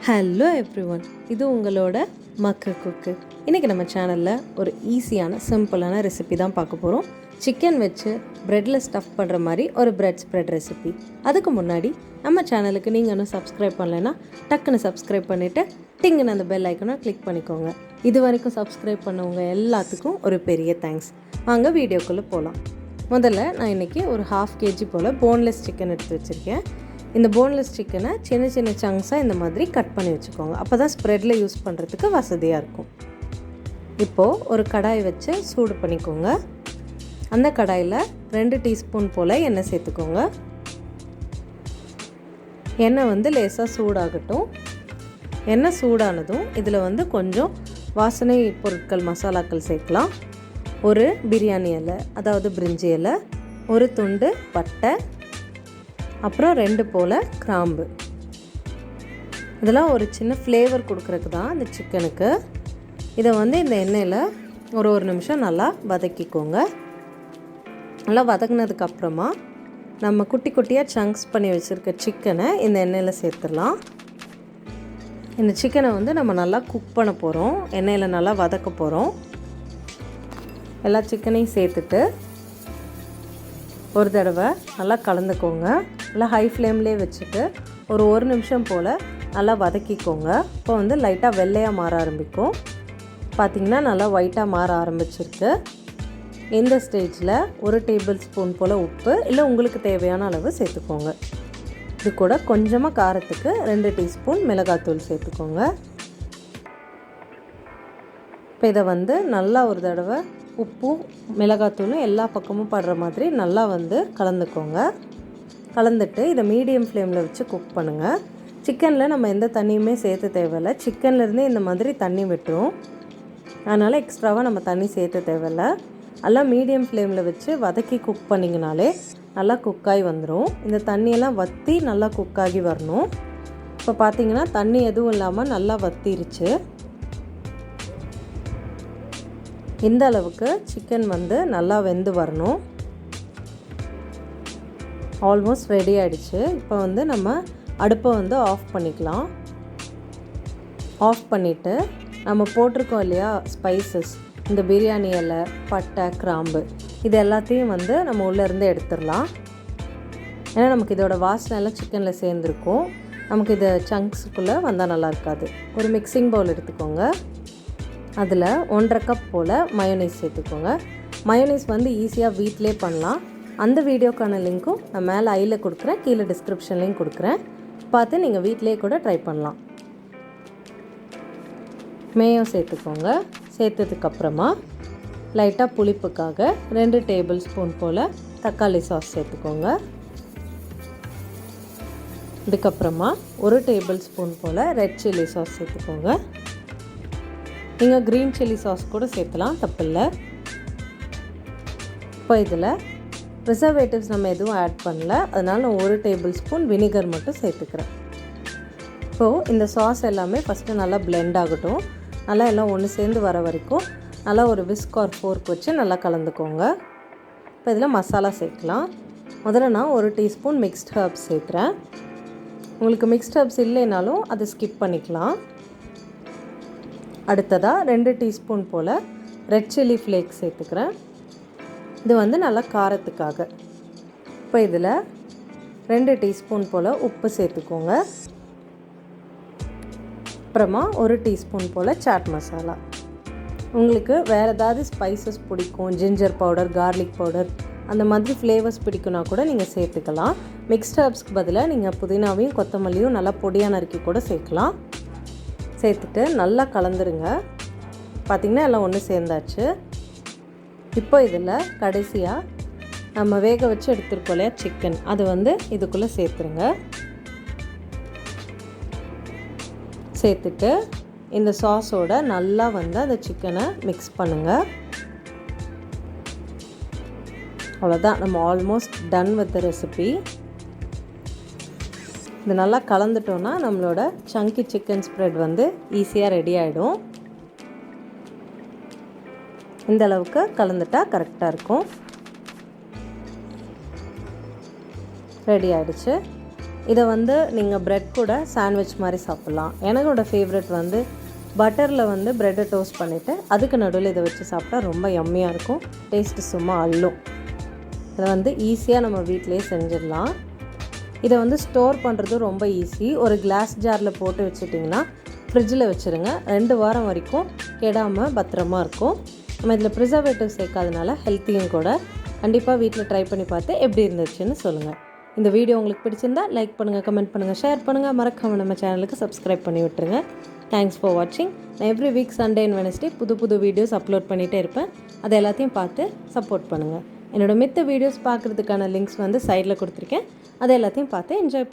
Hello everyone, இது உங்களோட மக்கு குக்கு. இன்றைக்கி நம்ம சேனலில் ஒரு ஈஸியான சிம்பிளான ரெசிபி தான் பார்க்க போகிறோம். சிக்கன் வச்சு ப்ரெட்டில் ஸ்டஃப் பண்ணுற மாதிரி ஒரு பிரெட் ஸ்ப்ரெட் ரெசிபி. அதுக்கு முன்னாடி நம்ம சேனலுக்கு நீங்கள் இன்னும் சப்ஸ்கிரைப் பண்ணலைன்னா டக்குன்னு சப்ஸ்கிரைப் பண்ணிவிட்டு டிங்குன்னு அந்த பெல் ஐக்கனை கிளிக் பண்ணிக்கோங்க. இது வரைக்கும் சப்ஸ்கிரைப் பண்ணவங்க எல்லாத்துக்கும் ஒரு பெரிய தேங்க்ஸ். வாங்க வீடியோக்குள்ளே போகலாம். முதல்ல நான் இன்றைக்கி ஒரு 1/2 kg போல் போன்லெஸ் சிக்கன் எடுத்து வச்சுருக்கேன். இந்த போன்லெஸ் சிக்கனை சின்ன சின்ன சங்க்ஸாக இந்த மாதிரி கட் பண்ணி வச்சுக்கோங்க. அப்போ தான் ஸ்ப்ரெட்டில் யூஸ் பண்ணுறதுக்கு வசதியாக இருக்கும். இப்போது ஒரு கடாய் வச்சு சூடு பண்ணிக்கோங்க. அந்த கடாயில் 2 டீஸ்பூன் போல் எண்ணெய் சேர்த்துக்கோங்க. எண்ணெய் லேசாக சூடாகட்டும். எண்ணெய் சூடானதும் இதில் கொஞ்சம் வாசனை பொருட்கள் மசாலாக்கள் சேர்க்கலாம். ஒரு பிரியாணி இலை, அதாவது பிரிஞ்சி இலை, ஒரு துண்டு பட்டை, அப்புறம் 2 போல் கிராம்பு. இதெல்லாம் ஒரு சின்ன ஃப்ளேவர் கொடுக்குறதுக்கு தான் இந்த சிக்கனுக்கு. இதை இந்த எண்ணெயில் ஒரு நிமிஷம் நல்லா வதக்கிக்கோங்க. நல்லா வதங்கினதுக்கப்புறமா நம்ம குட்டி குட்டியாக சங்க்ஸ் பண்ணி வச்சுருக்க சிக்கனை இந்த எண்ணெயில் சேர்த்துடலாம். இந்த சிக்கனை நம்ம நல்லா குக் பண்ண போகிறோம், எண்ணெயில் நல்லா வதக்க போகிறோம். எல்லா சிக்கனையும் சேர்த்துட்டு ஒரு தடவை நல்லா கலந்துக்கோங்க. நல்லா ஹை ஃப்ளேம்லேயே வச்சுட்டு ஒரு நிமிஷம் போல் நல்லா வதக்கிக்கோங்க. இப்போ லைட்டாக வெள்ளையாக மாற ஆரம்பிக்கும். பார்த்திங்கன்னா நல்லா ஒயிட்டாக மாற ஆரம்பிச்சிருக்கு. இந்த ஸ்டேஜில் 1 டேபிள் ஸ்பூன் போல் உப்பு, இல்லை உங்களுக்கு தேவையான அளவு சேர்த்துக்கோங்க. இது கூட கொஞ்சமாக காரத்துக்கு 2 டீஸ்பூன் மிளகாத்தூள் சேர்த்துக்கோங்க. இப்போ இதை நல்லா ஒரு தடவை உப்பும் மிளகாத்தூளும் எல்லா பக்கமும் படுற மாதிரி நல்லா கலந்துக்கோங்க. கலந்துட்டு இதை மீடியம் ஃப்ளேமில் வச்சு குக் பண்ணுங்கள். சிக்கனில் நம்ம எந்த தண்ணியுமே சேர்த்து தேவையில்லை. சிக்கன்லேருந்தே இந்த மாதிரி தண்ணி விட்டுரும். அதனால் எக்ஸ்ட்ராவாக நம்ம தண்ணி சேர்த்து தேவையில்லை. எல்லாம் மீடியம் ஃப்ளேமில் வச்சு வதக்கி குக் பண்ணிங்கனாலே நல்லா குக்காகி வந்துடும். இந்த தண்ணியெல்லாம் வற்றி நல்லா குக்காகி வரணும். இப்போ பார்த்திங்கன்னா தண்ணி எதுவும் இல்லாமல் நல்லா வற்றிருச்சு. இந்த அளவுக்கு சிக்கன் நல்லா வெந்து வரணும். ஆல்மோஸ்ட் ரெடி ஆகிடுச்சு. இப்போ நம்ம அடுப்பை ஆஃப் பண்ணிக்கலாம். ஆஃப் பண்ணிவிட்டு நம்ம போட்டிருக்கோம் இல்லையா ஸ்பைசஸ், இந்த பிரியாணி இலை, பட்டை, கிராம்பு, இது எல்லாத்தையும் நம்ம உள்ளேருந்து எடுத்துடலாம். ஏன்னா நமக்கு இதோட வாசனை எல்லாம் சிக்கனில் சேர்ந்துருக்கும். நமக்கு இதை சங்க்ஸுக்குள்ளே வந்தால் நல்லா இருக்காது. ஒரு மிக்சிங் பவுல் எடுத்துக்கோங்க. அதில் 1/2 கப் போல் மயோனைஸ் சேர்த்துக்கோங்க. மயோனைஸ் ஈஸியாக வீட்டிலே பண்ணலாம். அந்த வீடியோக்கான லிங்க்கும் நான் மேலே ஐயில் கொடுக்குறேன், கீழே டிஸ்கிரிப்ஷன்லேயும் கொடுக்குறேன். பார்த்து நீங்கள் வீட்டிலே கூட ட்ரை பண்ணலாம். மேயோ சேர்த்துக்கோங்க. சேர்த்ததுக்கப்புறமா லைட்டாக புளிப்புக்காக 2 டேபிள் ஸ்பூன் போல் தக்காளி சாஸ் சேர்த்துக்கோங்க. இதுக்கப்புறமா 1 டேபிள் ஸ்பூன் போல் ரெட் சில்லி சாஸ் சேர்த்துக்கோங்க. நீங்கள் க்ரீன் சில்லி சாஸ் கூட சேர்த்துலாம், தப்பில்லை. இப்போ இதில் ப்ரிசர்வேட்டிவ்ஸ் நம்ம எதுவும் ஆட் பண்ணல, அதனால் நான் 1 டேபிள் ஸ்பூன் வினிகர் மட்டும் சேர்த்துக்கிறேன். இப்போது இந்த சாஸ் எல்லாமே ஃபஸ்ட்டு நல்லா பிளெண்ட் ஆகட்டும். நல்லா எல்லாம் ஒன்று சேர்ந்து வர வரைக்கும் நல்லா ஒரு விஸ்க் ஆர் ஃபோர்க் வச்சு நல்லா கலந்துக்கோங்க. இப்போ இதில் மசாலா சேர்க்கலாம். முதல்ல நான் 1 டீஸ்பூன் மிக்ஸ்ட் ஹர்ப்ஸ் சேர்த்துறேன். உங்களுக்கு மிக்ஸ்ட் ஹர்ப்ஸ் இல்லைனாலும் அதை ஸ்கிப் பண்ணிக்கலாம். அடுத்ததாக 2 டீஸ்பூன் போல் ரெட் சில்லி ஃப்ளேக்ஸ் சேர்த்துக்கிறேன். இது நல்லா காரத்துக்காக. இப்போ இதில் 2 டீஸ்பூன் போல் உப்பு சேர்த்துக்கோங்க. அப்புறமா 1 டீஸ்பூன் போல் சாட் மசாலா. உங்களுக்கு வேறு ஏதாவது ஸ்பைசஸ் பிடிக்கும், ஜிஞ்சர் பவுடர், கார்லிக் பவுடர், அந்த மாதிரி ஃப்ளேவர்ஸ் பிடிக்குன்னா கூட நீங்கள் சேர்த்துக்கலாம். மிக்ஸ்ட் ஹர்ப்ஸ்க்கு பதிலாக நீங்கள் புதினாவையும் கொத்தமல்லியும் நல்லா பொடியாக நறுக்கி கூட சேர்க்கலாம். சேர்த்துட்டு நல்லா கலந்துருங்க. பார்த்திங்கன்னா எல்லாம் ஒன்று சேர்ந்தாச்சு. இப்போ இதில் கடைசியாக நம்ம வேக வச்சு எடுத்துருக்கோம் இல்லையா சிக்கன், அது இதுக்குள்ளே சேர்த்துருங்க. சேர்த்துட்டு இந்த சாஸோட நல்லா அந்த சிக்கனை மிக்ஸ் பண்ணுங்கள். அவ்வளோதான், நம்ம ஆல்மோஸ்ட் டன் வித் ரெசிபி. இது நல்லா கலந்துட்டோன்னா நம்மளோட சங்கி சிக்கன் ஸ்ப்ரெட் ஈஸியாக ரெடி ஆகிடும். இந்த அளவுக்கு கலந்துட்டா கரெக்டாக இருக்கும். ரெடி ஆகிடுச்சு. இதை வந்து நீங்கள் ப்ரெட் கூட சாண்ட்விச் மாதிரி சாப்பிட்லாம். எனக்கோட ஃபேவரட் வந்து பட்டரில் வந்து ப்ரெட்டை டோஸ்ட் பண்ணிவிட்டு அதுக்கு நடுவில் இதை வச்சு சாப்பிட்டா ரொம்ப யம்மியாக இருக்கும். டேஸ்ட்டு சும்மா அள்ளும். இதை வந்து ஈஸியாக நம்ம வீட்டிலேயே செஞ்சிடலாம். இதை வந்து ஸ்டோர் பண்ணுறது ரொம்ப ஈஸி. ஒரு கிளாஸ் ஜாரில் போட்டு வச்சுட்டிங்கன்னா ஃப்ரிட்ஜில் வச்சுருங்க. 2 வாரம் வரைக்கும் கெடாமல் பத்திரமா இருக்கும். நம்ம இதில் ப்ரிசர்வேட்டிவ் சேர்க்காதனால ஹெல்த்தியும் கூட. கண்டிப்பாக வீட்டில் ட்ரை பண்ணி பார்த்து எப்படி இருந்துச்சுன்னு சொல்லுங்கள். இந்த வீடியோ உங்களுக்கு பிடிச்சிருந்தா லைக் பண்ணுங்கள், கமெண்ட் பண்ணுங்கள், ஷேர் பண்ணுங்கள். மறக்காமல் நம்ம சேனலுக்கு சப்ஸ்கிரைப் பண்ணி விட்டுருங்க. தேங்க்ஸ் ஃபார் வாட்சிங். நான் every week Sunday and Wednesday புது வீடியோஸ் அப்லோட் பண்ணிகிட்டே இருப்பேன். அதை எல்லாத்தையும் பார்த்து சப்போர்ட் பண்ணுங்கள். என்னோடய மித்த வீடியோஸ் பார்க்குறதுக்கான லிங்க்ஸ் வந்து சைடில் கொடுத்துருக்கேன். அதை எல்லாத்தையும் பார்த்து என்ஜாய் பண்ணுங்கள்.